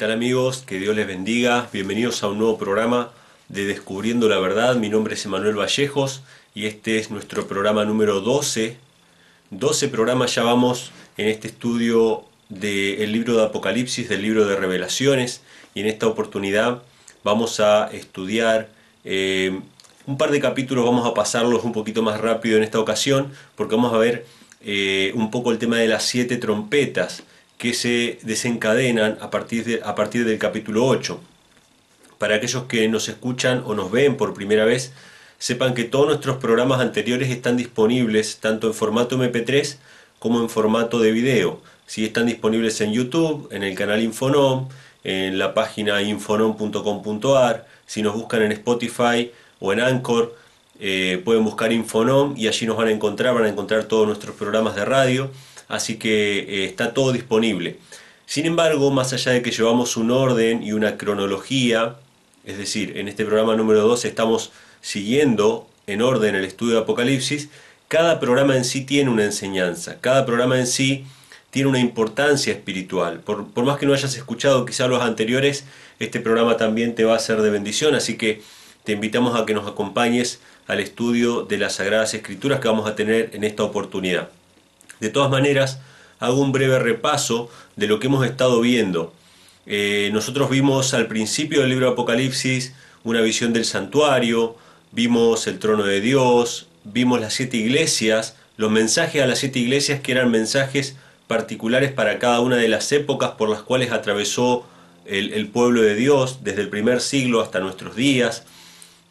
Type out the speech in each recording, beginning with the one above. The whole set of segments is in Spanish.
tal amigos? Que Dios les bendiga. Bienvenidos a un nuevo programa de Descubriendo la Verdad. Mi nombre es Emanuel Vallejos y este es nuestro programa número 12. 12 programas ya vamos en este estudio del libro de Apocalipsis, del libro de Revelaciones, y en esta oportunidad vamos a estudiar un par de capítulos. Vamos a pasarlos un poquito más rápido en esta ocasión porque vamos a ver un poco el tema de las 7 trompetas que se desencadenan a partir del capítulo 8. Para aquellos que nos escuchan o nos ven por primera vez, sepan que todos nuestros programas anteriores están disponibles tanto en formato MP3 como en formato de video. Sí, están disponibles en YouTube, en el canal Infonom, en la página infonom.com.ar. Si nos buscan en Spotify o en Anchor, pueden buscar Infonom y allí nos van a encontrar todos nuestros programas de radio. Así que está todo disponible. Sin embargo, más allá de que llevamos un orden y una cronología, es decir, en este programa número 2 estamos siguiendo en orden el estudio de Apocalipsis, cada programa en sí tiene una enseñanza, cada programa en sí tiene una importancia espiritual. Por más que no hayas escuchado quizá los anteriores, este programa también te va a ser de bendición, así que te invitamos a que nos acompañes al estudio de las Sagradas Escrituras que vamos a tener en esta oportunidad. De todas maneras, hago un breve repaso de lo que hemos estado viendo. Nosotros vimos al principio del libro de Apocalipsis una visión del santuario, vimos el trono de Dios, vimos las 7 iglesias, los mensajes a las 7 iglesias que eran mensajes particulares para cada una de las épocas por las cuales atravesó el pueblo de Dios, desde el primer siglo hasta nuestros días.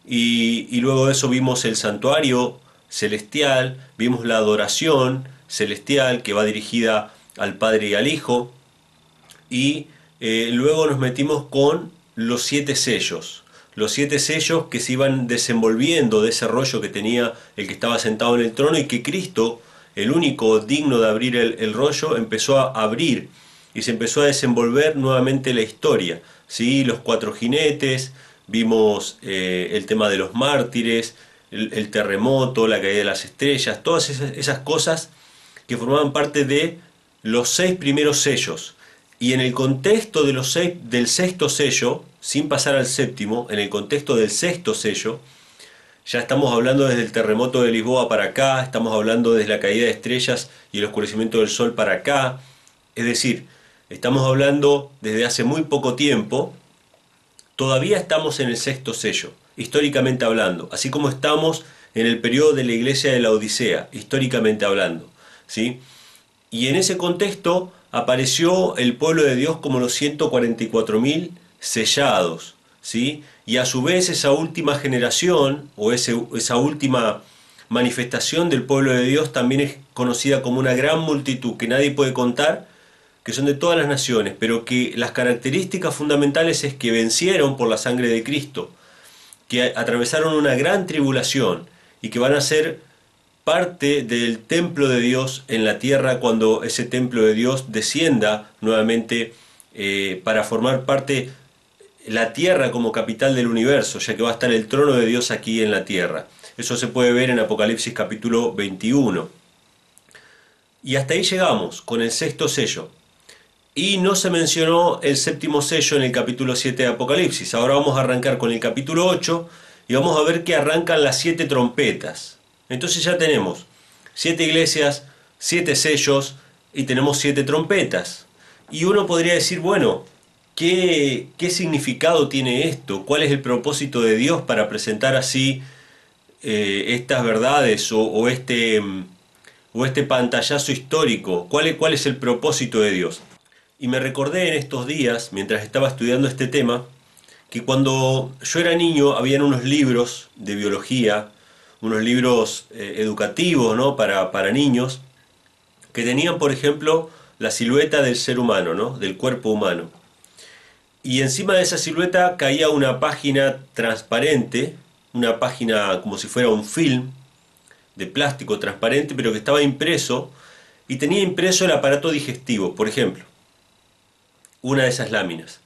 Y luego de eso vimos el santuario celestial, vimos la adoración celestial que va dirigida al Padre y al Hijo, y luego nos metimos con los 7 sellos. Los 7 sellos que se iban desenvolviendo de ese rollo que tenía el que estaba sentado en el trono, y que Cristo, el único digno de abrir el rollo, empezó a abrir y se empezó a desenvolver nuevamente la historia. ¿Sí? Los 4 jinetes, vimos el tema de los mártires, el terremoto, la caída de las estrellas, todas esas cosas que formaban parte de los 6 primeros sellos. Y en el contexto de del sexto sello, sin pasar al séptimo, en el contexto del sexto sello, ya estamos hablando desde el terremoto de Lisboa para acá, estamos hablando desde la caída de estrellas y el oscurecimiento del sol para acá. Es decir, estamos hablando desde hace muy poco tiempo. Todavía estamos en el sexto sello, históricamente hablando, así como estamos en el periodo de la iglesia de la Odisea, históricamente hablando. ¿Sí? Y en ese contexto apareció el pueblo de Dios como los 144.000 sellados, ¿sí? Y a su vez esa última generación o esa última manifestación del pueblo de Dios también es conocida como una gran multitud que nadie puede contar, que son de todas las naciones, pero que las características fundamentales es que vencieron por la sangre de Cristo, que atravesaron una gran tribulación y que van a ser parte del templo de Dios en la tierra cuando ese templo de Dios descienda nuevamente para formar parte la tierra como capital del universo, ya que va a estar el trono de Dios aquí en la tierra. Eso se puede ver en Apocalipsis capítulo 21. Y hasta ahí llegamos con el sexto sello. Y no se mencionó el séptimo sello en el capítulo 7 de Apocalipsis. Ahora vamos a arrancar con el capítulo 8 y vamos a ver que arrancan las 7 trompetas. Entonces ya tenemos 7 iglesias, 7 sellos y tenemos 7 trompetas. Y uno podría decir, bueno, ¿qué significado tiene esto? ¿Cuál es el propósito de Dios para presentar así estas verdades o este pantallazo histórico? ¿Cuál es el propósito de Dios? Y me recordé en estos días, mientras estaba estudiando este tema, que cuando yo era niño habían unos libros de biología, unos libros educativos, ¿no? para niños, que tenían, por ejemplo, la silueta del ser humano, ¿no? Del cuerpo humano. Y encima de esa silueta caía una página transparente, una página como si fuera un film de plástico transparente, pero que estaba impreso, y tenía impreso el aparato digestivo, por ejemplo, una de esas láminas.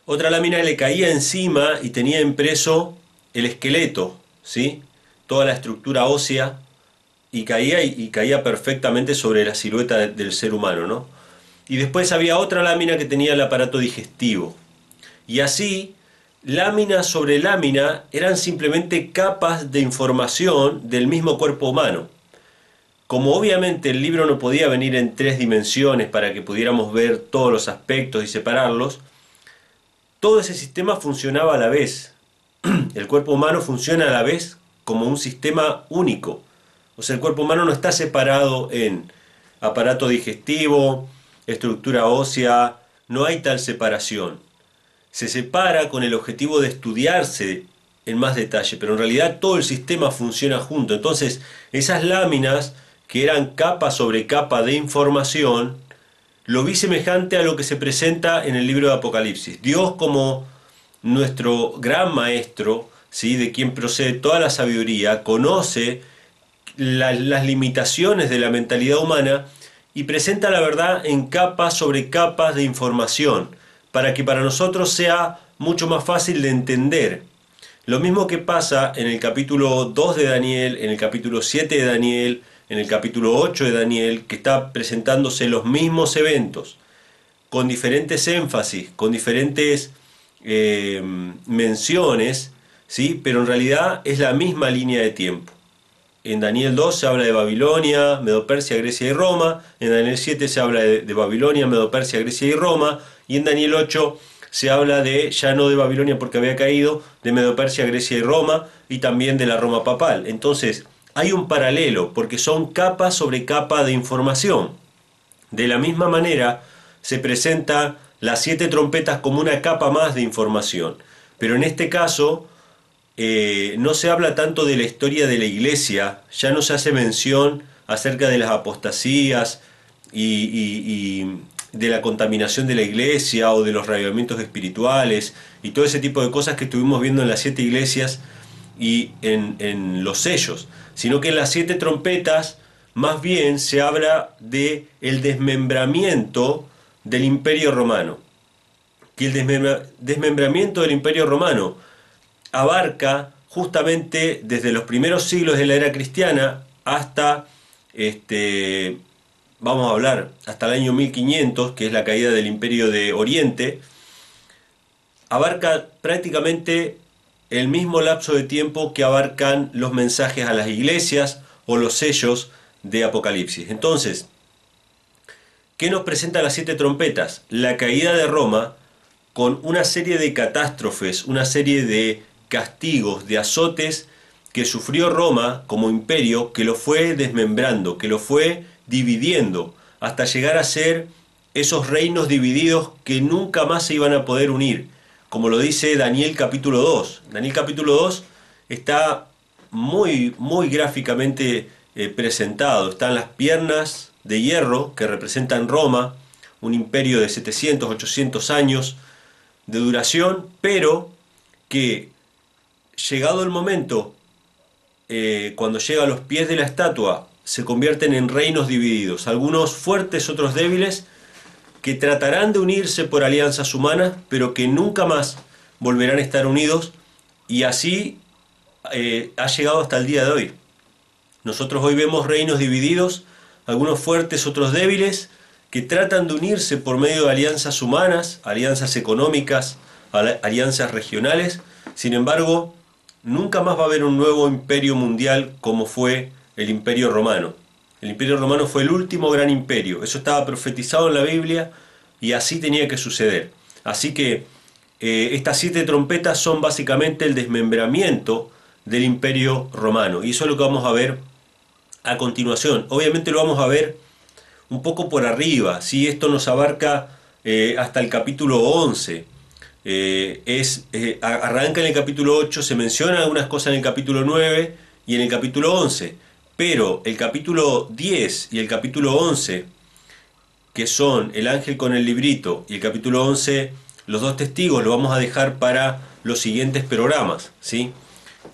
Otra lámina le caía encima y tenía impreso el esqueleto, ¿sí? Toda la estructura ósea, y caía perfectamente sobre la silueta del ser humano, ¿no? Y después había otra lámina que tenía el aparato digestivo. Y así, lámina sobre lámina, eran simplemente capas de información del mismo cuerpo humano. Como obviamente el libro no podía venir en 3 dimensiones para que pudiéramos ver todos los aspectos y separarlos, todo ese sistema funcionaba a la vez. El cuerpo humano funciona a la vez como un sistema único. O sea, el cuerpo humano no está separado en aparato digestivo, estructura ósea, no hay tal separación. Se separa con el objetivo de estudiarse en más detalle, pero en realidad todo el sistema funciona junto. Entonces, esas láminas que eran capa sobre capa de información, lo vi semejante a lo que se presenta en el libro de Apocalipsis. Dios, como nuestro gran maestro, ¿sí?, de quien procede toda la sabiduría, conoce las limitaciones de la mentalidad humana y presenta la verdad en capas sobre capas de información, para que para nosotros sea mucho más fácil de entender. Lo mismo que pasa en el capítulo 2 de Daniel, en el capítulo 7 de Daniel, en el capítulo 8 de Daniel, que está presentándose los mismos eventos, con diferentes énfasis, con diferentes menciones, ¿sí?, pero en realidad es la misma línea de tiempo. En Daniel 2 se habla de Babilonia, Medo-Persia, Grecia y Roma. En Daniel 7 se habla de Babilonia, Medo-Persia, Grecia y Roma. Y en Daniel 8 se habla de, ya no de Babilonia porque había caído, de Medo-Persia, Grecia y Roma, y también de la Roma papal. Entonces, hay un paralelo, porque son capa sobre capa de información. De la misma manera, se presenta las 7 trompetas como una capa más de información. Pero en este caso, no se habla tanto de la historia de la iglesia, ya no se hace mención acerca de las apostasías y de la contaminación de la iglesia o de los reavivamientos espirituales y todo ese tipo de cosas que estuvimos viendo en las 7 iglesias y en los sellos, sino que en las 7 trompetas más bien se habla de el desmembramiento del Imperio Romano, que el desmembramiento del Imperio Romano abarca justamente desde los primeros siglos de la era cristiana hasta, vamos a hablar, hasta el año 1500, que es la caída del Imperio de Oriente. Abarca prácticamente el mismo lapso de tiempo que abarcan los mensajes a las iglesias o los sellos de Apocalipsis. Entonces, ¿qué nos presenta las 7 trompetas? La caída de Roma, con una serie de catástrofes, una serie de castigos, de azotes que sufrió Roma como imperio, que lo fue desmembrando, que lo fue dividiendo, hasta llegar a ser esos reinos divididos que nunca más se iban a poder unir, como lo dice Daniel capítulo 2. Daniel capítulo 2 está muy gráficamente presentado. Están las piernas de hierro que representan Roma, un imperio de 700, 800 años de duración, pero que llegado el momento, cuando llega a los pies de la estatua, se convierten en reinos divididos, algunos fuertes, otros débiles, que tratarán de unirse por alianzas humanas, pero que nunca más volverán a estar unidos, y así ha llegado hasta el día de hoy. Nosotros hoy vemos reinos divididos, algunos fuertes, otros débiles, que tratan de unirse por medio de alianzas humanas, alianzas económicas, alianzas regionales. Sin embargo, nunca más va a haber un nuevo imperio mundial como fue el Imperio Romano. El Imperio Romano fue el último gran imperio. Eso estaba profetizado en la Biblia y así tenía que suceder. Así que estas 7 trompetas son básicamente el desmembramiento del Imperio Romano. Y eso es lo que vamos a ver a continuación. Obviamente lo vamos a ver un poco por arriba, ¿sí? Esto nos abarca hasta el capítulo 11. Arranca en el capítulo 8, se mencionan algunas cosas en el capítulo 9 y en el capítulo 11, pero el capítulo 10 y el capítulo 11, que son el ángel con el librito, y el capítulo 11, los 2 testigos, lo vamos a dejar para los siguientes programas, ¿sí?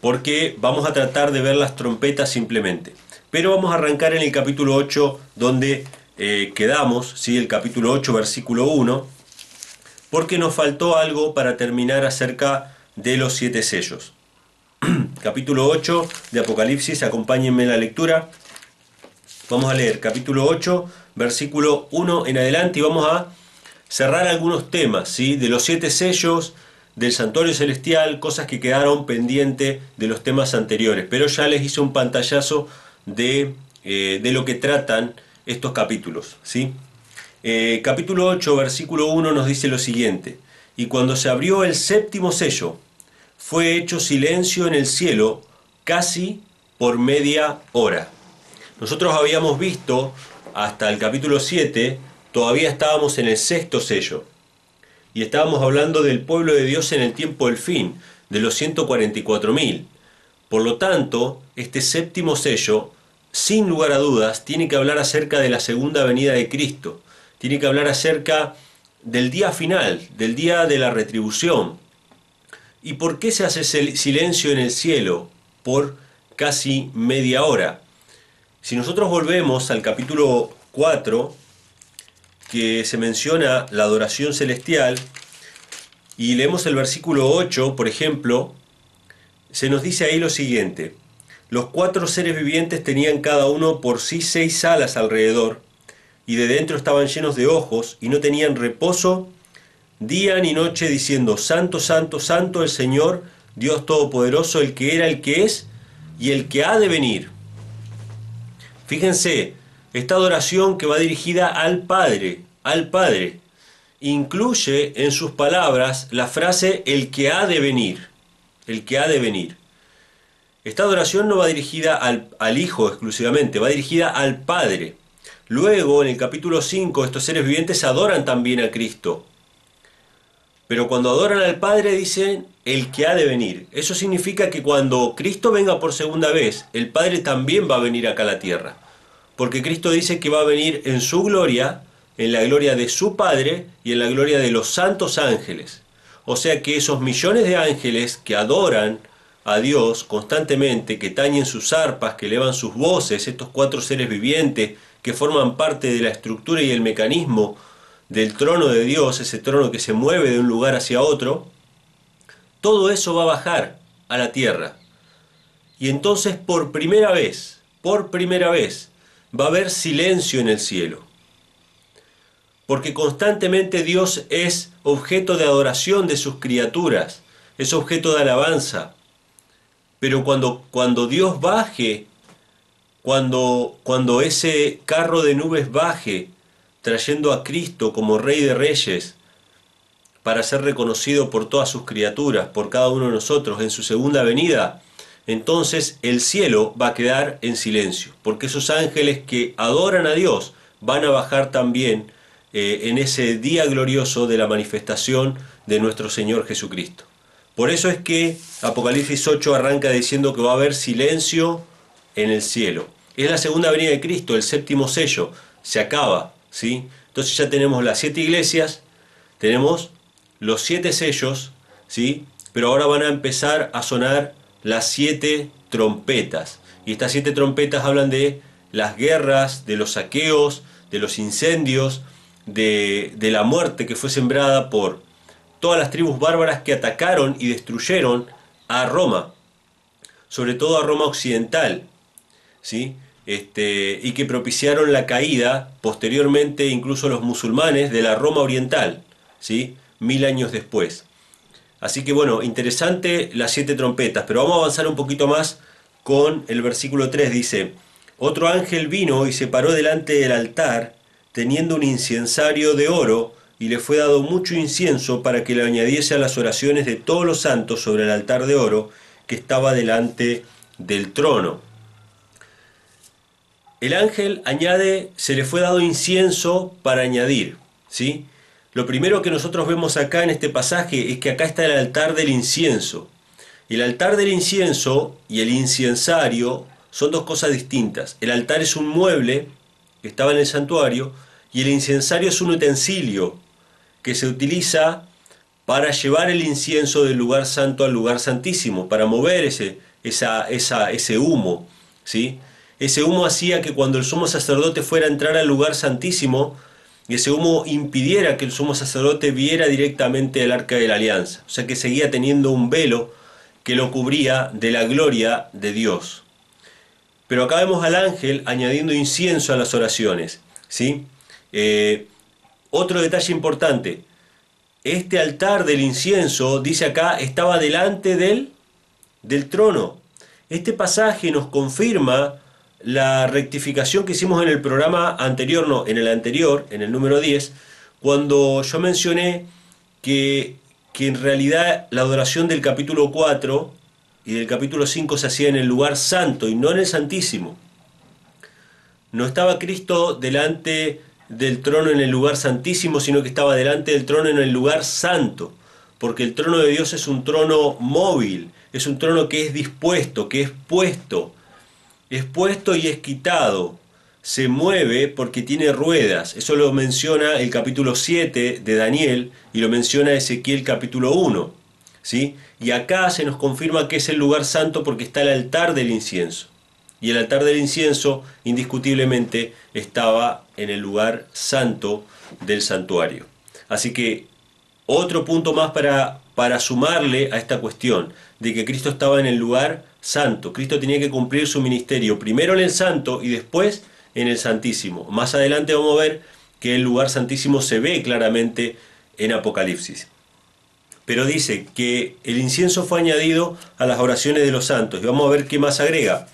Porque vamos a tratar de ver las trompetas simplemente. Pero vamos a arrancar en el capítulo 8, donde quedamos, ¿sí? El capítulo 8, versículo 1, porque nos faltó algo para terminar acerca de los 7 sellos. Capítulo 8 de Apocalipsis, acompáñenme en la lectura. Vamos a leer capítulo 8, versículo 1 en adelante, y vamos a cerrar algunos temas, ¿sí? De los 7 sellos, del santuario celestial, cosas que quedaron pendientes de los temas anteriores. Pero ya les hice un pantallazo de lo que tratan estos capítulos, ¿sí? Capítulo 8, versículo 1 nos dice lo siguiente: y cuando se abrió el 7º sello, fue hecho silencio en el cielo casi por media hora. Nosotros habíamos visto hasta el capítulo 7, todavía estábamos en el 6º sello. Y estábamos hablando del pueblo de Dios en el tiempo del fin, de los 144.000. Por lo tanto, este 7º sello, sin lugar a dudas, tiene que hablar acerca de la segunda venida de Cristo. Tiene que hablar acerca del día final, del día de la retribución. ¿Y por qué se hace silencio en el cielo por casi media hora? Si nosotros volvemos al capítulo 4, que se menciona la adoración celestial, y leemos el versículo 8, por ejemplo, se nos dice ahí lo siguiente: los 4 seres vivientes tenían cada uno por sí 6 alas alrededor, y de dentro estaban llenos de ojos, y no tenían reposo día ni noche, diciendo: Santo, Santo, Santo el Señor, Dios Todopoderoso, el que era, el que es, y el que ha de venir. Fíjense, esta adoración que va dirigida al Padre, incluye en sus palabras la frase el que ha de venir, el que ha de venir. Esta adoración no va dirigida al Hijo exclusivamente, va dirigida al Padre. Luego, en el capítulo 5, estos seres vivientes adoran también a Cristo. Pero cuando adoran al Padre dicen el que ha de venir. Eso significa que cuando Cristo venga por segunda vez, el Padre también va a venir acá a la tierra. Porque Cristo dice que va a venir en su gloria, en la gloria de su Padre y en la gloria de los santos ángeles. O sea que esos millones de ángeles que adoran a Dios constantemente, que tañen sus arpas, que elevan sus voces, estos 4 seres vivientes que forman parte de la estructura y el mecanismo del trono de Dios, ese trono que se mueve de un lugar hacia otro, todo eso va a bajar a la tierra. Y entonces por primera vez, va a haber silencio en el cielo. Porque constantemente Dios es objeto de adoración de sus criaturas, es objeto de alabanza. Pero cuando Dios baje, cuando ese carro de nubes baje, trayendo a Cristo como Rey de Reyes, para ser reconocido por todas sus criaturas, por cada uno de nosotros en su segunda venida, entonces el cielo va a quedar en silencio, porque esos ángeles que adoran a Dios van a bajar también en ese día glorioso de la manifestación de nuestro Señor Jesucristo. Por eso es que Apocalipsis 8 arranca diciendo que va a haber silencio en el cielo. Es la segunda venida de Cristo, el 7º sello, se acaba, ¿sí? Entonces ya tenemos las 7 iglesias, tenemos los 7 sellos, ¿sí? Pero ahora van a empezar a sonar las 7 trompetas. Y estas 7 trompetas hablan de las guerras, de los saqueos, de los incendios, de la muerte que fue sembrada por todas las tribus bárbaras que atacaron y destruyeron a Roma, sobre todo a Roma occidental, ¿sí? Y que propiciaron la caída, posteriormente incluso los musulmanes, de la Roma oriental, ¿sí? 1000 años después. Así que bueno, interesante las 7 trompetas, pero vamos a avanzar un poquito más con el versículo 3, dice: otro ángel vino y se paró delante del altar, teniendo un incensario de oro, y le fue dado mucho incienso para que le añadiese a las oraciones de todos los santos sobre el altar de oro que estaba delante del trono. El ángel añade, se le fue dado incienso para añadir, ¿sí? Lo primero que nosotros vemos acá en este pasaje es que acá está el altar del incienso. El altar del incienso y el incensario son dos cosas distintas. El altar es un mueble que estaba en el santuario y el incensario es un utensilio que se utiliza para llevar el incienso del lugar santo al lugar santísimo, para mover ese humo, ¿sí? Ese humo hacía que cuando el sumo sacerdote fuera a entrar al lugar santísimo, ese humo impidiera que el sumo sacerdote viera directamente el arca de la alianza. O sea que seguía teniendo un velo que lo cubría de la gloria de Dios. Pero acá vemos al ángel añadiendo incienso a las oraciones, ¿sí? Otro detalle importante, este altar del incienso, dice acá, estaba delante del trono. Este pasaje nos confirma la rectificación que hicimos en el programa anterior, no, en el anterior, en el número 10, cuando yo mencioné que en realidad la adoración del capítulo 4 y del capítulo 5 se hacía en el lugar santo y no en el santísimo. No estaba Cristo delante del trono en el lugar santísimo, sino que estaba delante del trono en el lugar santo, porque el trono de Dios es un trono móvil, es un trono que es dispuesto, que es puesto y es quitado, se mueve porque tiene ruedas. Eso lo menciona el capítulo 7 de Daniel y lo menciona Ezequiel capítulo 1, ¿sí? Y acá se nos confirma que es el lugar santo porque está el altar del incienso. Y el altar del incienso, indiscutiblemente, estaba en el lugar santo del santuario. Así que otro punto más para sumarle a esta cuestión de que Cristo estaba en el lugar santo. Cristo tenía que cumplir su ministerio primero en el santo y después en el santísimo. Más adelante vamos a ver que el lugar santísimo se ve claramente en Apocalipsis. Pero dice que el incienso fue añadido a las oraciones de los santos. Y vamos a ver qué más agrega.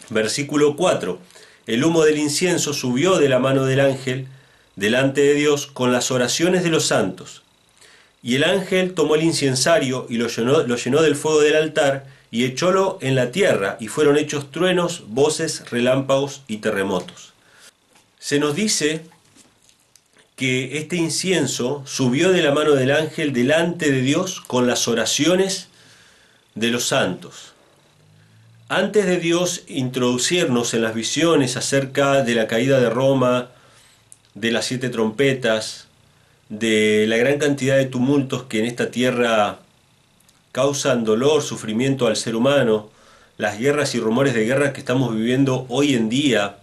Versículo 4. El humo del incienso subió de la mano del ángel delante de Dios con las oraciones de los santos. Y el ángel tomó el incensario y lo llenó del fuego del altar y echólo en la tierra, y fueron hechos truenos, voces, relámpagos y terremotos. Se nos dice que este incienso subió de la mano del ángel delante de Dios con las oraciones de los santos. Antes de Dios introducirnos en las visiones acerca de la caída de Roma, de las 7 trompetas, de la gran cantidad de tumultos que en esta tierra causan dolor, sufrimiento al ser humano, las guerras y rumores de guerra que estamos viviendo hoy en día,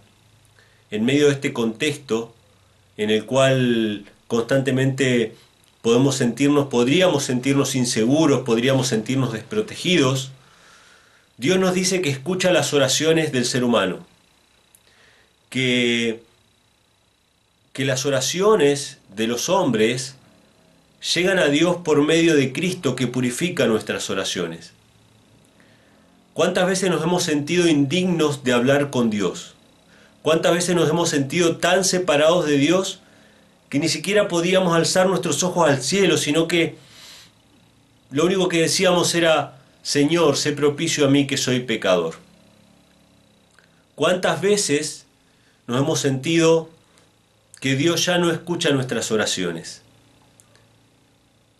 en medio de este contexto en el cual constantemente podríamos sentirnos inseguros, podríamos sentirnos desprotegidos, Dios nos dice que escucha las oraciones del ser humano, que las oraciones de los hombres llegan a Dios por medio de Cristo que purifica nuestras oraciones. ¿Cuántas veces nos hemos sentido indignos de hablar con Dios? ¿Cuántas veces nos hemos sentido tan separados de Dios que ni siquiera podíamos alzar nuestros ojos al cielo, sino que lo único que decíamos era: Señor, sé propicio a mí que soy pecador? ¿Cuántas veces nos hemos sentido que Dios ya no escucha nuestras oraciones?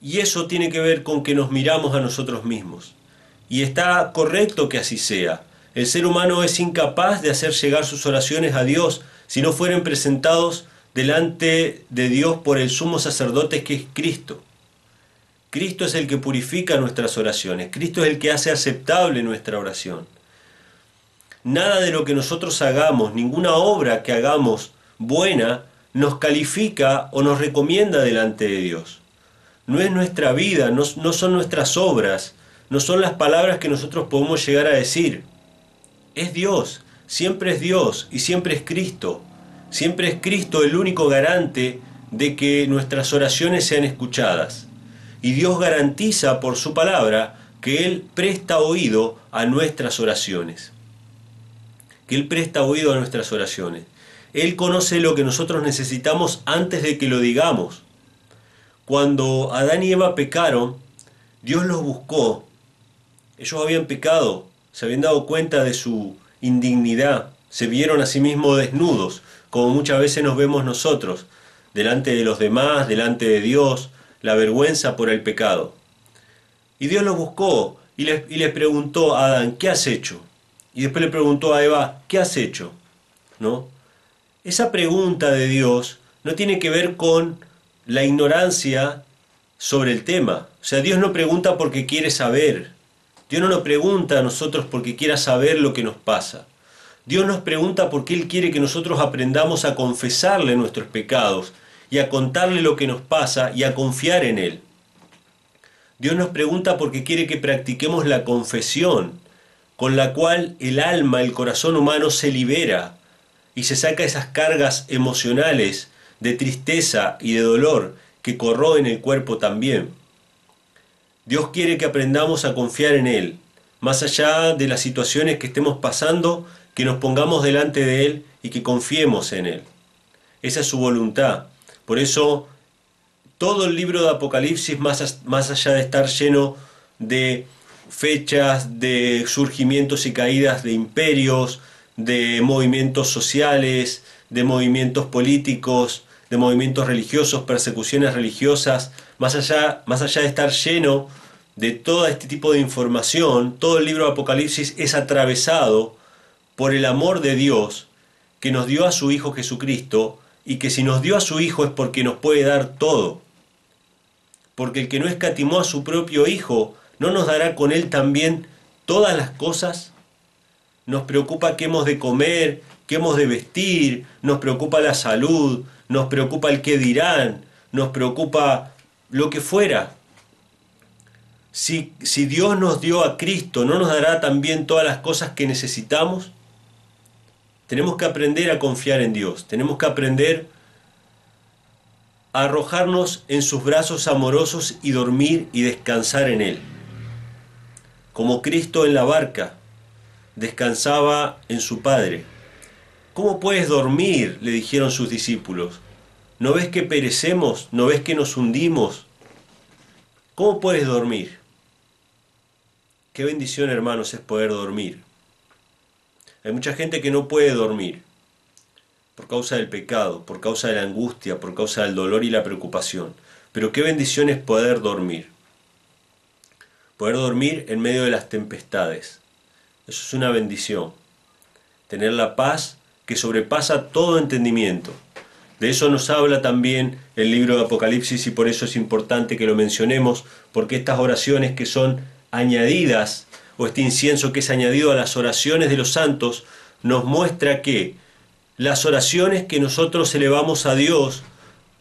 Y eso tiene que ver con que nos miramos a nosotros mismos. Y está correcto que así sea. El ser humano es incapaz de hacer llegar sus oraciones a Dios si no fueren presentados delante de Dios por el sumo sacerdote que es Cristo. Cristo es el que purifica nuestras oraciones. Cristo es el que hace aceptable nuestra oración. Nada de lo que nosotros hagamos, ninguna obra que hagamos buena, nos califica o nos recomienda delante de Dios. No es nuestra vida, no son nuestras obras, no son las palabras que nosotros podemos llegar a decir. Es Dios, siempre es Dios y siempre es Cristo. Siempre es Cristo el único garante de que nuestras oraciones sean escuchadas. Y Dios garantiza por su palabra que Él presta oído a nuestras oraciones. Que Él presta oído a nuestras oraciones. Él conoce lo que nosotros necesitamos antes de que lo digamos. Cuando Adán y Eva pecaron, Dios los buscó. Ellos habían pecado, se habían dado cuenta de su indignidad, se vieron a sí mismos desnudos, como muchas veces nos vemos nosotros, delante de los demás, delante de Dios, la vergüenza por el pecado. Y Dios los buscó y les preguntó a Adán: ¿qué has hecho? Y después le preguntó a Eva: ¿qué has hecho? ¿No? Esa pregunta de Dios no tiene que ver con la ignorancia sobre el tema. O sea, Dios no pregunta porque quiere saber. Dios no nos pregunta a nosotros porque quiera saber lo que nos pasa. Dios nos pregunta porque Él quiere que nosotros aprendamos a confesarle nuestros pecados y a contarle lo que nos pasa y a confiar en Él. Dios nos pregunta porque quiere que practiquemos la confesión, con la cual el alma, el corazón humano se libera y se saca esas cargas emocionales de tristeza y de dolor que corroen el cuerpo también. Dios quiere que aprendamos a confiar en Él, más allá de las situaciones que estemos pasando, que nos pongamos delante de Él y que confiemos en Él. Esa es su voluntad. Por eso todo el libro de Apocalipsis, más allá de estar lleno de fechas, de surgimientos y caídas de imperios, de movimientos sociales, de movimientos políticos, de movimientos religiosos, persecuciones religiosas, más allá de estar lleno de todo este tipo de información, todo el libro de Apocalipsis es atravesado por el amor de Dios que nos dio a su Hijo Jesucristo, y que si nos dio a su Hijo es porque nos puede dar todo. Porque el que no escatimó a su propio Hijo, ¿no nos dará con Él también todas las cosas? Nos preocupa qué hemos de comer, qué hemos de vestir, nos preocupa la salud, nos preocupa el qué dirán, nos preocupa lo que fuera. Si Dios nos dio a Cristo, ¿no nos dará también todas las cosas que necesitamos? Tenemos que aprender a confiar en Dios, tenemos que aprender a arrojarnos en sus brazos amorosos y dormir y descansar en Él. Como Cristo en la barca descansaba en su Padre. ¿Cómo puedes dormir?, le dijeron sus discípulos. ¿No ves que perecemos? ¿No ves que nos hundimos? ¿Cómo puedes dormir? Qué bendición, hermanos, es poder dormir. Hay mucha gente que no puede dormir por causa del pecado, por causa de la angustia, por causa del dolor y la preocupación. Pero qué bendición es poder dormir. Poder dormir en medio de las tempestades. Eso es una bendición. Tener la paz que sobrepasa todo entendimiento. De eso nos habla también el libro de Apocalipsis, y por eso es importante que lo mencionemos, porque estas oraciones que son añadidas, o este incienso que es añadido a las oraciones de los santos, nos muestra que las oraciones que nosotros elevamos a Dios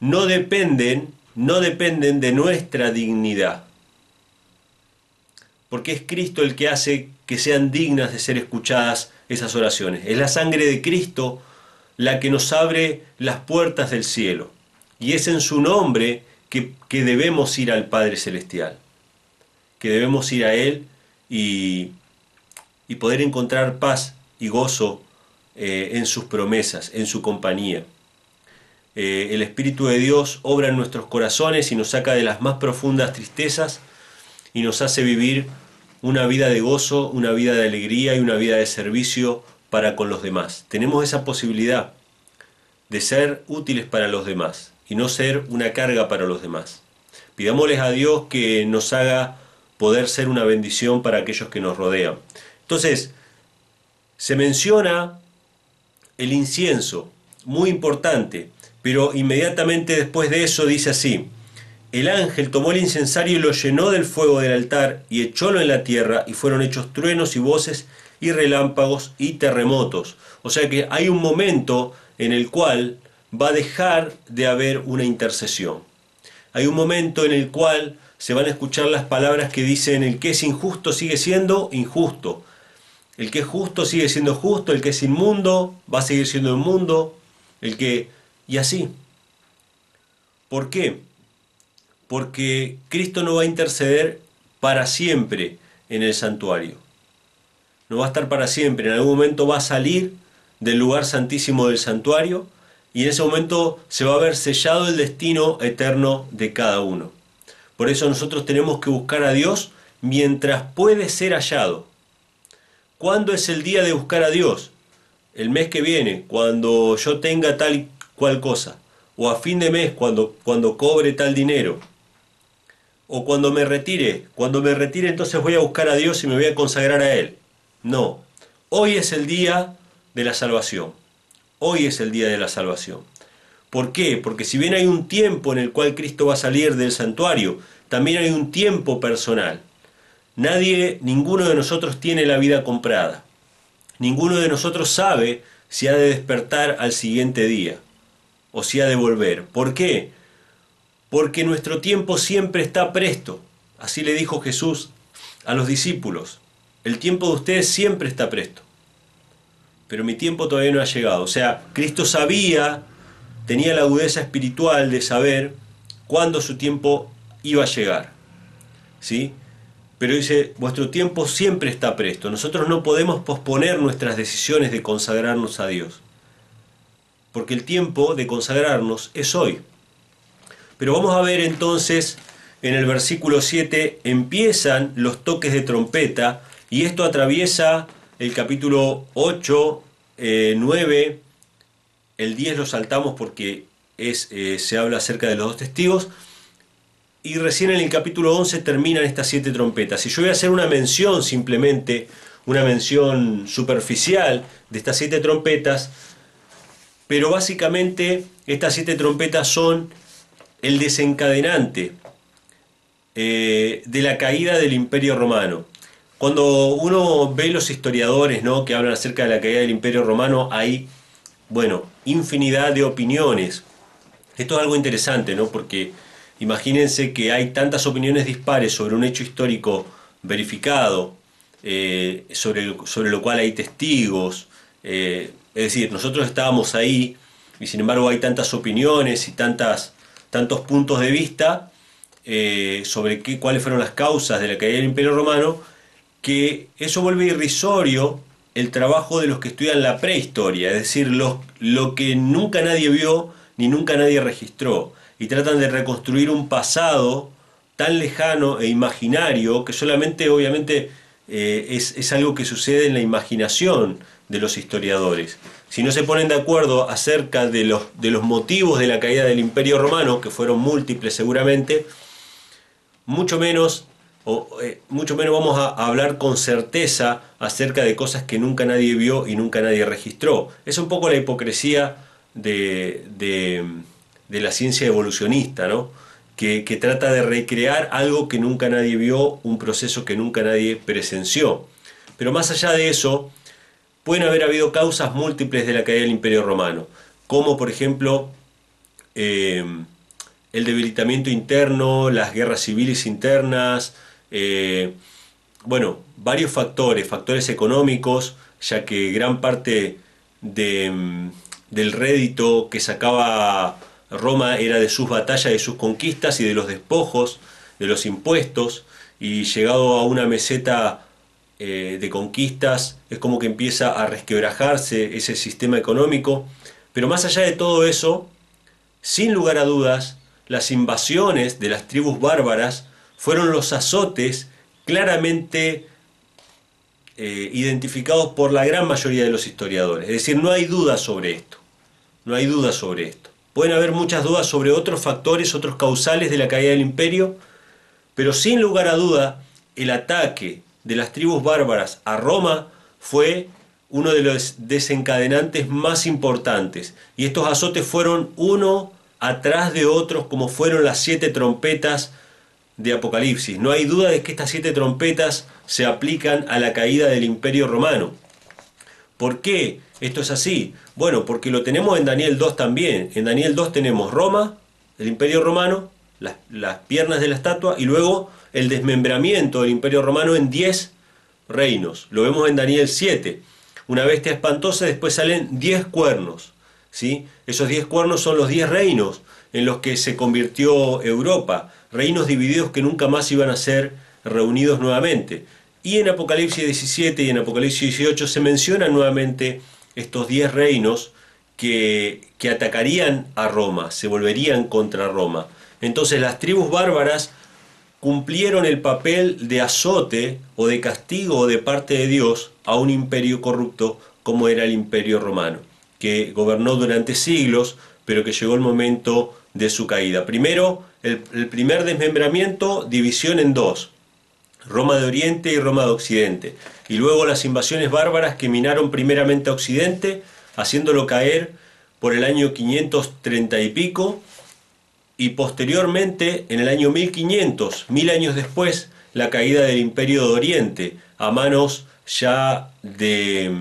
no dependen de nuestra dignidad, porque es Cristo el que hace que sean dignas de ser escuchadas esas oraciones. Es la sangre de Cristo la que nos abre las puertas del cielo, y es en su nombre que debemos ir al Padre Celestial, que debemos ir a Él y poder encontrar paz y gozo en sus promesas, en su compañía. El Espíritu de Dios obra en nuestros corazones y nos saca de las más profundas tristezas y nos hace vivir una vida de gozo, una vida de alegría y una vida de servicio para con los demás. Tenemos esa posibilidad de ser útiles para los demás y no ser una carga para los demás. Pidámosles a Dios que nos haga poder ser una bendición para aquellos que nos rodean. Entonces, se menciona el incienso, muy importante, pero inmediatamente después de eso dice así: el ángel tomó el incensario y lo llenó del fuego del altar y echólo en la tierra, y fueron hechos truenos y voces y relámpagos y terremotos. O sea que hay un momento en el cual va a dejar de haber una intercesión. Hay un momento en el cual se van a escuchar las palabras que dicen: el que es injusto sigue siendo injusto, el que es justo sigue siendo justo, el que es inmundo va a seguir siendo inmundo, y así. ¿Por qué? Porque Cristo no va a interceder para siempre en el santuario. No va a estar para siempre. En algún momento va a salir del lugar santísimo del santuario, y en ese momento se va a ver sellado el destino eterno de cada uno. Por eso nosotros tenemos que buscar a Dios mientras puede ser hallado. ¿Cuándo es el día de buscar a Dios? El mes que viene, cuando yo tenga tal y cual cosa. O a fin de mes, cuando cobre tal dinero. O cuando me retire. Cuando me retire, entonces voy a buscar a Dios y me voy a consagrar a Él. No. Hoy es el día de la salvación. Hoy es el día de la salvación. ¿Por qué? Porque si bien hay un tiempo en el cual Cristo va a salir del santuario, también hay un tiempo personal. Ninguno de nosotros tiene la vida comprada. Ninguno de nosotros sabe si ha de despertar al siguiente día o si ha de volver. ¿Por qué? Porque nuestro tiempo siempre está presto. Así le dijo Jesús a los discípulos: el tiempo de ustedes siempre está presto, pero mi tiempo todavía no ha llegado. O sea, Cristo sabía tenía la agudeza espiritual de saber cuándo su tiempo iba a llegar, ¿sí? Pero dice, vuestro tiempo siempre está presto. Nosotros no podemos posponer nuestras decisiones de consagrarnos a Dios, porque el tiempo de consagrarnos es hoy. Pero vamos a ver entonces, en el versículo 7, empiezan los toques de trompeta, y esto atraviesa el capítulo 8, 9, el 10 lo saltamos porque se habla acerca de los dos testigos, y recién en el capítulo 11 terminan estas 7 trompetas. Y yo voy a hacer una mención simplemente, una mención superficial de estas 7 trompetas, pero básicamente estas 7 trompetas son el desencadenante de la caída del Imperio Romano. Cuando uno ve los historiadores, ¿no?, que hablan acerca de la caída del Imperio Romano, hay, bueno, infinidad de opiniones. Esto es algo interesante, ¿no?, porque imagínense que hay tantas opiniones dispares sobre un hecho histórico verificado, sobre lo cual hay testigos. Es decir, nosotros estábamos ahí y sin embargo hay tantas opiniones y tantos puntos de vista sobre cuáles fueron las causas de la caída del Imperio Romano, que eso vuelve irrisorio el trabajo de los que estudian la prehistoria, es decir, lo que nunca nadie vio ni nunca nadie registró, y tratan de reconstruir un pasado tan lejano e imaginario que solamente obviamente es algo que sucede en la imaginación de los historiadores. Si no se ponen de acuerdo acerca de los motivos de la caída del Imperio Romano, que fueron múltiples seguramente, mucho menos vamos a hablar con certeza acerca de cosas que nunca nadie vio y nunca nadie registró. Es un poco la hipocresía de la ciencia evolucionista, ¿no?, que trata de recrear algo que nunca nadie vio, un proceso que nunca nadie presenció. Pero más allá de eso, pueden haber habido causas múltiples de la caída del Imperio Romano, como por ejemplo el debilitamiento interno, las guerras civiles internas, bueno, varios factores económicos, ya que gran parte del rédito que sacaba Roma era de sus batallas, de sus conquistas y de los despojos, de los impuestos, y llegado a una meseta de conquistas, es como que empieza a resquebrajarse ese sistema económico. Pero más allá de todo eso, sin lugar a dudas, las invasiones de las tribus bárbaras fueron los azotes claramente identificados por la gran mayoría de los historiadores. Es decir, no hay duda sobre esto. No hay duda sobre esto. Pueden haber muchas dudas sobre otros factores, otros causales de la caída del imperio, pero sin lugar a duda, el ataque de las tribus bárbaras a Roma fue uno de los desencadenantes más importantes. Y estos azotes fueron uno atrás de otros, como fueron las 7 trompetas de Apocalipsis. No hay duda de que estas 7 trompetas se aplican a la caída del Imperio Romano. ¿Por qué esto es así? Bueno, porque lo tenemos en Daniel 2 también. En Daniel 2 tenemos Roma, el Imperio Romano, las piernas de la estatua, y luego el desmembramiento del Imperio Romano en 10 reinos. Lo vemos en Daniel 7. Una bestia espantosa, después salen 10 cuernos, ¿sí? Esos 10 cuernos son los 10 reinos en los que se convirtió Europa. Reinos divididos que nunca más iban a ser reunidos nuevamente. Y en Apocalipsis 17 y en Apocalipsis 18 se mencionan nuevamente estos 10 reinos que atacarían a Roma, se volverían contra Roma. Entonces las tribus bárbaras cumplieron el papel de azote o de castigo de parte de Dios a un imperio corrupto como era el Imperio Romano, que gobernó durante siglos, pero que llegó el momento de su caída. Primero, el primer desmembramiento, división en 2, Roma de Oriente y Roma de Occidente, y luego las invasiones bárbaras que minaron primeramente a Occidente, haciéndolo caer por el año 530 y pico, y posteriormente, en el año 1500, 1000 años después, la caída del Imperio de Oriente, a manos ya de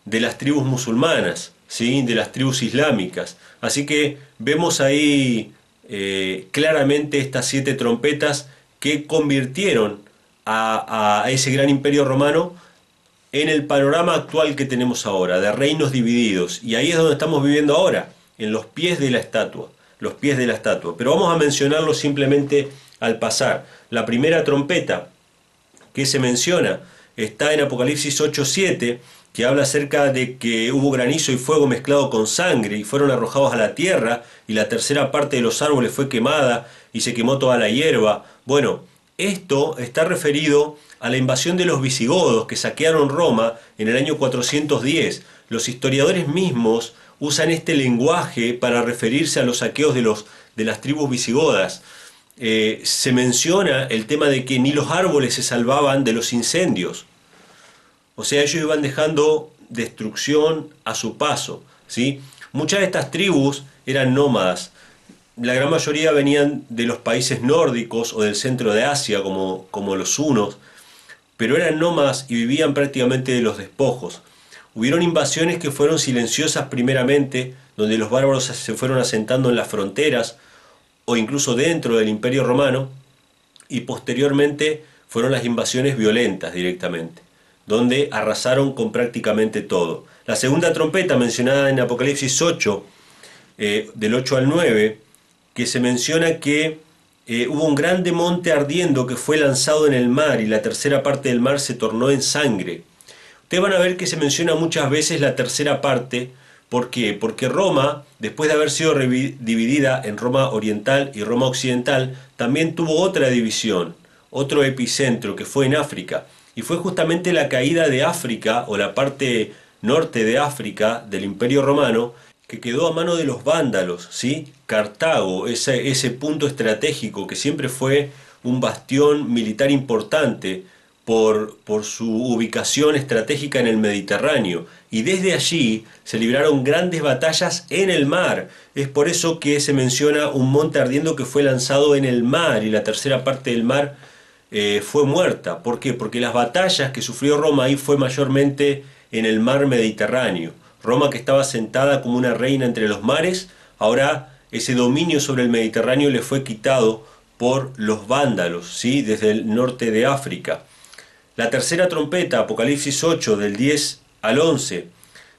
las tribus musulmanas, ¿sí?, de las tribus islámicas. Así que vemos ahí claramente estas 7 trompetas que convirtieron a ese gran imperio romano en el panorama actual que tenemos ahora, de reinos divididos. Y ahí es donde estamos viviendo ahora, en los pies de la estatua, los pies de la estatua. Pero vamos a mencionarlo simplemente al pasar. La primera trompeta que se menciona está en Apocalipsis 8:7, que habla acerca de que hubo granizo y fuego mezclado con sangre y fueron arrojados a la tierra y la tercera parte de los árboles fue quemada y se quemó toda la hierba. Bueno, esto está referido a la invasión de los visigodos que saquearon Roma en el año 410. Los historiadores mismos usan este lenguaje para referirse a los saqueos de las tribus visigodas. Se menciona el tema de que ni los árboles se salvaban de los incendios. O sea, ellos iban dejando destrucción a su paso, ¿sí? Muchas de estas tribus eran nómadas. La gran mayoría venían de los países nórdicos o del centro de Asia, como los hunos, pero eran nómadas y vivían prácticamente de los despojos. Hubieron invasiones que fueron silenciosas primeramente, donde los bárbaros se fueron asentando en las fronteras o incluso dentro del Imperio Romano, y posteriormente fueron las invasiones violentas directamente, donde arrasaron con prácticamente todo. La segunda trompeta mencionada en Apocalipsis 8, del 8 al 9, que se menciona que hubo un grande monte ardiendo que fue lanzado en el mar y la tercera parte del mar se tornó en sangre. Ustedes van a ver que se menciona muchas veces la tercera parte. ¿Por qué? Porque Roma, después de haber sido dividida en Roma Oriental y Roma Occidental, también tuvo otra división, otro epicentro que fue en África. Y fue justamente la caída de África, o la parte norte de África, del Imperio Romano, que quedó a mano de los vándalos, ¿sí? Cartago, ese punto estratégico que siempre fue un bastión militar importante por su ubicación estratégica en el Mediterráneo. Y desde allí se libraron grandes batallas en el mar. Es por eso que se menciona un monte ardiendo que fue lanzado en el mar y la tercera parte del mar fue muerta. ¿Por qué? Porque las batallas que sufrió Roma ahí fue mayormente en el mar Mediterráneo. Roma, que estaba sentada como una reina entre los mares, ahora ese dominio sobre el Mediterráneo le fue quitado por los vándalos, ¿sí? Desde el norte de África. La tercera trompeta, Apocalipsis 8, del 10 al 11,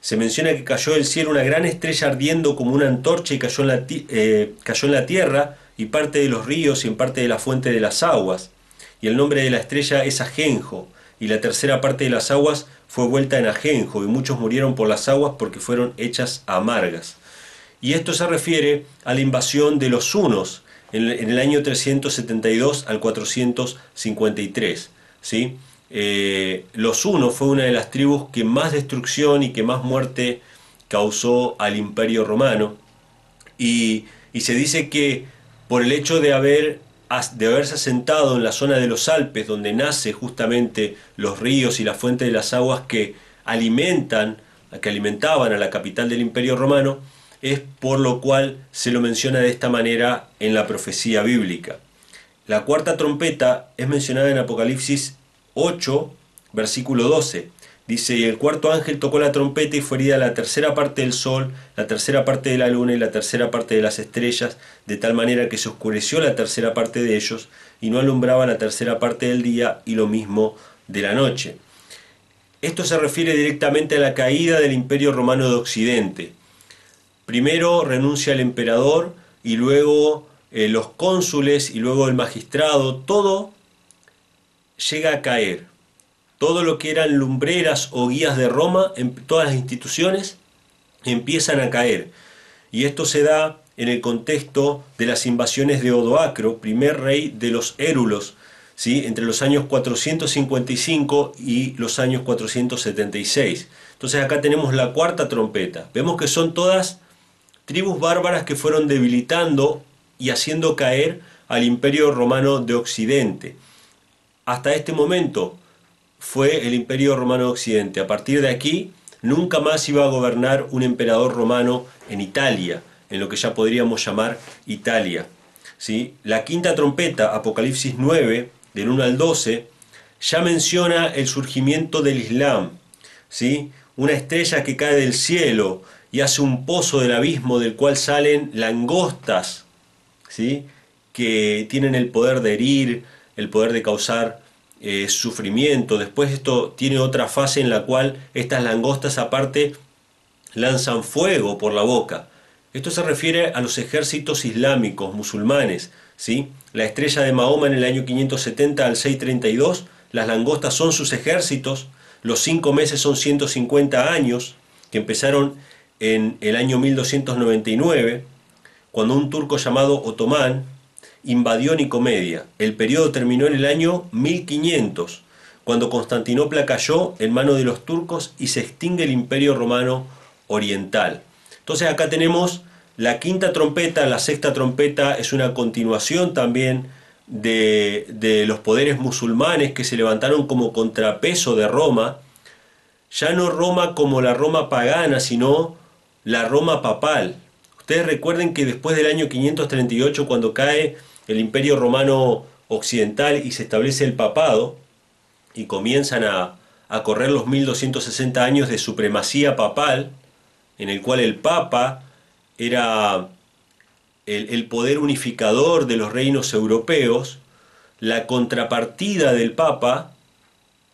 se menciona que cayó del cielo una gran estrella ardiendo como una antorcha y cayó en la tierra y parte de los ríos y en parte de la fuente de las aguas. Y el nombre de la estrella es Ajenjo, y la tercera parte de las aguas fue vuelta en ajenjo, y muchos murieron por las aguas porque fueron hechas amargas. Y esto se refiere a la invasión de los hunos en el año 372 al 453, ¿sí? Los hunos fue una de las tribus que más destrucción y que más muerte causó al Imperio Romano, y se dice que por el hecho de haberse asentado en la zona de los Alpes, donde nace justamente los ríos y la fuente de las aguas que alimentaban a la capital del Imperio Romano, es por lo cual se lo menciona de esta manera en la profecía bíblica. La cuarta trompeta es mencionada en Apocalipsis 8, versículo 12. Dice: y el cuarto ángel tocó la trompeta y fue herida la tercera parte del sol, la tercera parte de la luna y la tercera parte de las estrellas, de tal manera que se oscureció la tercera parte de ellos, y no alumbraba la tercera parte del día, y lo mismo de la noche. Esto se refiere directamente a la caída del Imperio Romano de Occidente. Primero renuncia el emperador, y luego los cónsules, y luego el magistrado. Todo llega a caer. Todo lo que eran lumbreras o guías de Roma, en todas las instituciones, empiezan a caer. Y esto se da en el contexto de las invasiones de Odoacro, primer rey de los Érulos, ¿sí? Entre los años 455 y los años 476. Entonces acá tenemos la cuarta trompeta. Vemos que son todas tribus bárbaras que fueron debilitando y haciendo caer al Imperio Romano de Occidente. Hasta este momento fue el Imperio Romano de Occidente. A partir de aquí, nunca más iba a gobernar un emperador romano en Italia, en lo que ya podríamos llamar Italia, ¿sí? La quinta trompeta, Apocalipsis 9, del 1 al 12, ya menciona el surgimiento del Islam, ¿sí? Una estrella que cae del cielo y hace un pozo del abismo del cual salen langostas, ¿sí? Que tienen el poder de herir, el poder de causar sufrimiento. Después esto tiene otra fase en la cual estas langostas aparte lanzan fuego por la boca. Esto se refiere a los ejércitos islámicos, musulmanes, ¿sí? La estrella de Mahoma en el año 570 al 632, las langostas son sus ejércitos, los 5 meses son 150 años, que empezaron en el año 1299, cuando un turco llamado Otomán invadió Nicomedia. El periodo terminó en el año 1500, cuando Constantinopla cayó en manos de los turcos y se extingue el Imperio Romano Oriental. Entonces acá tenemos la quinta trompeta. La sexta trompeta es una continuación también de los poderes musulmanes que se levantaron como contrapeso de Roma. Ya no Roma como la Roma pagana, sino la Roma papal. Ustedes recuerden que después del año 538, cuando cae el Imperio Romano Occidental y se establece el papado, y comienzan a correr los 1260 años de supremacía papal, en el cual el Papa era el poder unificador de los reinos europeos. La contrapartida del Papa,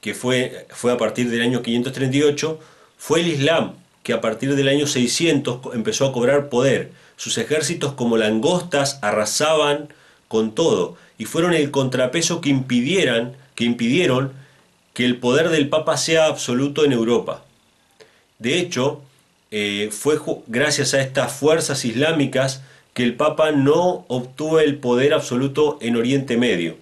que fue a partir del año 538, fue el Islam, que a partir del año 600 empezó a cobrar poder. Sus ejércitos como langostas arrasaban con todo, y fueron el contrapeso que impidieron que el poder del Papa sea absoluto en Europa. De hecho, fue gracias a estas fuerzas islámicas que el Papa no obtuvo el poder absoluto en Oriente Medio.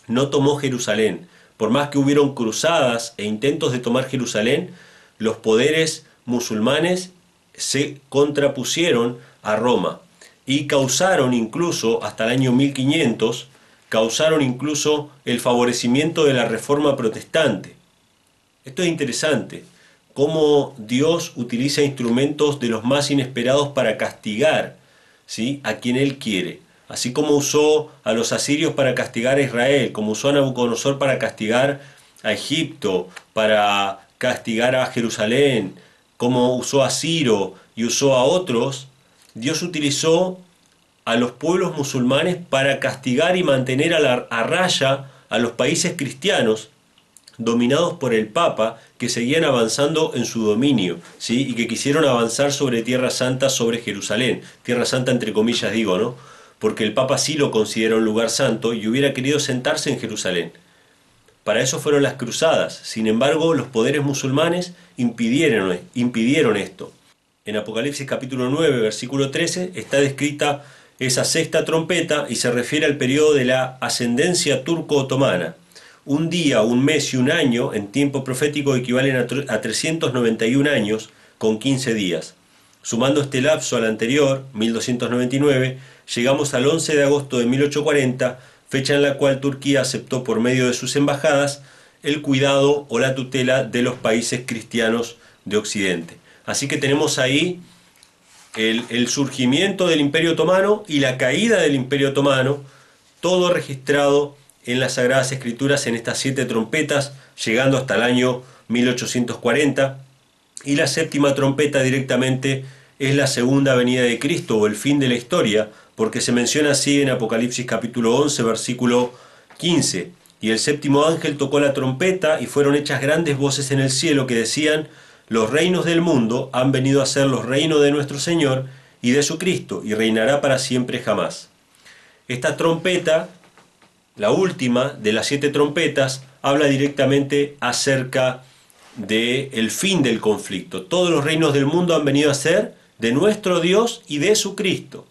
No tomó Jerusalén. Por más que hubieron cruzadas e intentos de tomar Jerusalén, los poderes musulmanes se contrapusieron a Roma y causaron incluso, hasta el año 1500, causaron incluso el favorecimiento de la reforma protestante. Esto es interesante, cómo Dios utiliza instrumentos de los más inesperados para castigar, ¿sí?, a quien Él quiere. Así como usó a los asirios para castigar a Israel, como usó a Nabucodonosor para castigar a Egipto, para castigar a Jerusalén, como usó a Ciro y usó a otros, Dios utilizó a los pueblos musulmanes para castigar y mantener a raya a los países cristianos dominados por el Papa, que seguían avanzando en su dominio, ¿sí?, y que quisieron avanzar sobre Tierra Santa, sobre Jerusalén. Tierra Santa entre comillas digo, ¿no?, porque el Papa sí lo considera un lugar santo y hubiera querido sentarse en Jerusalén. Para eso fueron las cruzadas. Sin embargo, los poderes musulmanes impidieron esto. En Apocalipsis capítulo 9, versículo 13, está descrita esa sexta trompeta y se refiere al periodo de la ascendencia turco-otomana. Un día, un mes y un año en tiempo profético equivalen a 391 años con 15 días. Sumando este lapso al anterior, 1299, llegamos al 11 de agosto de 1840, fecha en la cual Turquía aceptó por medio de sus embajadas el cuidado o la tutela de los países cristianos de Occidente. Así que tenemos ahí el surgimiento del Imperio Otomano y la caída del Imperio Otomano, todo registrado en las Sagradas Escrituras en estas 7 trompetas, llegando hasta el año 1840, y la séptima trompeta directamente es la segunda venida de Cristo o el fin de la historia, porque se menciona así en Apocalipsis capítulo 11, versículo 15. Y el séptimo ángel tocó la trompeta y fueron hechas grandes voces en el cielo que decían: los reinos del mundo han venido a ser los reinos de nuestro Señor y de su Cristo, y reinará para siempre jamás. Esta trompeta, la última de las 7 trompetas, habla directamente acerca del fin del conflicto. Todos los reinos del mundo han venido a ser de nuestro Dios y de su Cristo,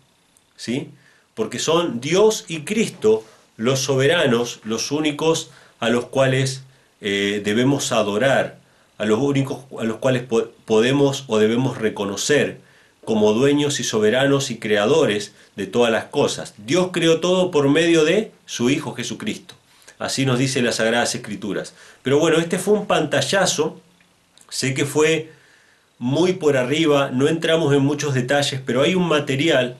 ¿sí?, porque son Dios y Cristo los soberanos, los únicos a los cuales debemos adorar, a los únicos a los cuales podemos o debemos reconocer como dueños y soberanos y creadores de todas las cosas. Dios creó todo por medio de su Hijo Jesucristo. Así nos dice las Sagradas Escrituras. Pero bueno, este fue un pantallazo. Sé que fue muy por arriba, no entramos en muchos detalles, pero hay un material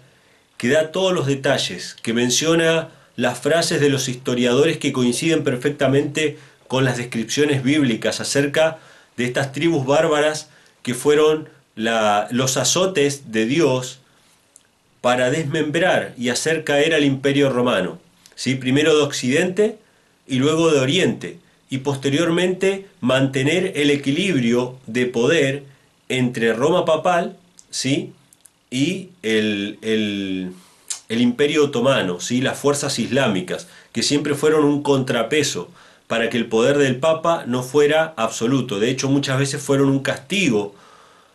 que da todos los detalles, que menciona las frases de los historiadores que coinciden perfectamente con las descripciones bíblicas acerca de estas tribus bárbaras que fueron los azotes de Dios para desmembrar y hacer caer al Imperio Romano, ¿sí?, primero de Occidente y luego de Oriente, y posteriormente mantener el equilibrio de poder entre Roma papal, ¿sí?, y el Imperio Otomano, ¿sí? Las fuerzas islámicas, que siempre fueron un contrapeso para que el poder del Papa no fuera absoluto. De hecho, muchas veces fueron un castigo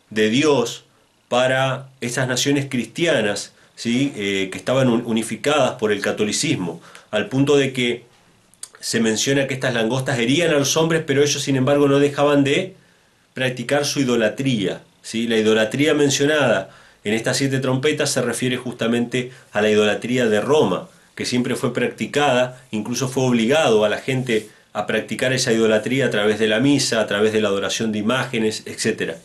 de Dios para esas naciones cristianas, ¿sí? Que estaban unificadas por el catolicismo, al punto de que se menciona que estas langostas herían a los hombres, pero ellos sin embargo no dejaban de practicar su idolatría, ¿sí? La idolatría mencionada en estas 7 trompetas se refiere justamente a la idolatría de Roma, que siempre fue practicada, incluso fue obligado a la gente a practicar esa idolatría a través de la misa, a través de la adoración de imágenes, etc.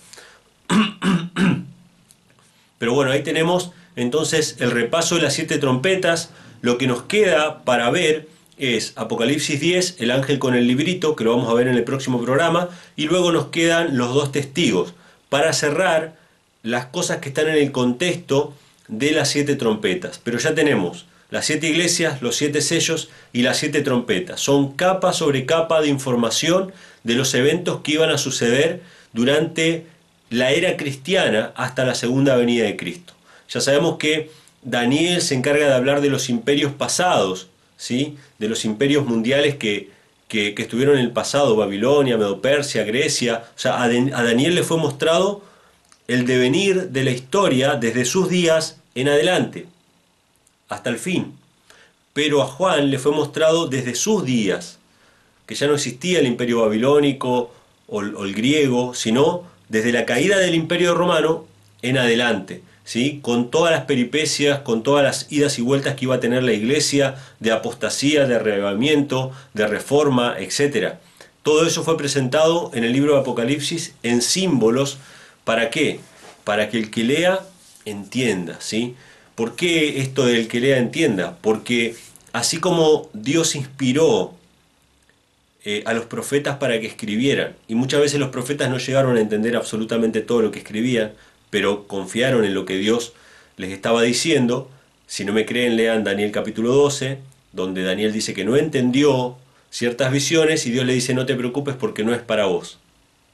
Pero bueno, ahí tenemos entonces el repaso de las 7 trompetas. Lo que nos queda para ver es Apocalipsis 10, el ángel con el librito, que lo vamos a ver en el próximo programa, y luego nos quedan los 2 testigos, para cerrar las cosas que están en el contexto de las 7 trompetas. Pero ya tenemos las 7 iglesias, los 7 sellos y las 7 trompetas. Son capa sobre capa de información de los eventos que iban a suceder durante la era cristiana hasta la segunda venida de Cristo. Ya sabemos que Daniel se encarga de hablar de los imperios pasados, ¿sí? De los imperios mundiales que estuvieron en el pasado, Babilonia, Medo-Persia, Grecia. O sea, a Daniel le fue mostrado el devenir de la historia desde sus días en adelante, hasta el fin. Pero a Juan le fue mostrado desde sus días, que ya no existía el imperio babilónico o el griego, sino desde la caída del imperio romano en adelante, ¿sí? Con todas las peripecias, con todas las idas y vueltas que iba a tener la iglesia, de apostasía, de arrebatamiento, de reforma, etc. Todo eso fue presentado en el libro de Apocalipsis en símbolos. ¿Para qué? Para que el que lea entienda, ¿sí? ¿Por qué esto del que lea entienda? Porque así como Dios inspiró a los profetas para que escribieran, y muchas veces los profetas no llegaron a entender absolutamente todo lo que escribían, pero confiaron en lo que Dios les estaba diciendo. Si no me creen, lean Daniel capítulo 12, donde Daniel dice que no entendió ciertas visiones y Dios le dice: no te preocupes porque no es para vos.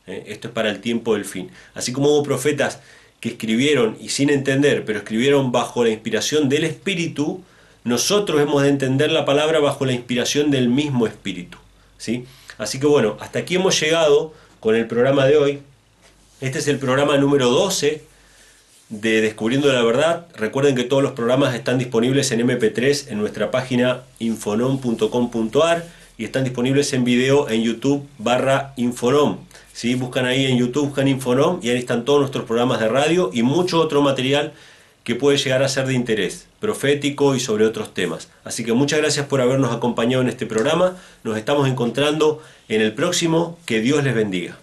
Esto es para el tiempo del fin. Así como hubo profetas que escribieron y sin entender, pero escribieron bajo la inspiración del Espíritu, nosotros hemos de entender la palabra bajo la inspiración del mismo Espíritu, ¿sí? Así que bueno, hasta aquí hemos llegado con el programa de hoy. Este es el programa número 12 de Descubriendo la Verdad. Recuerden que todos los programas están disponibles en MP3 en nuestra página infonom.com.ar y están disponibles en video en YouTube/Infonom. ¿Sí? Buscan ahí en YouTube, buscan Infonom, y ahí están todos nuestros programas de radio y mucho otro material que puede llegar a ser de interés profético y sobre otros temas. Así que muchas gracias por habernos acompañado en este programa. Nos estamos encontrando en el próximo. Que Dios les bendiga.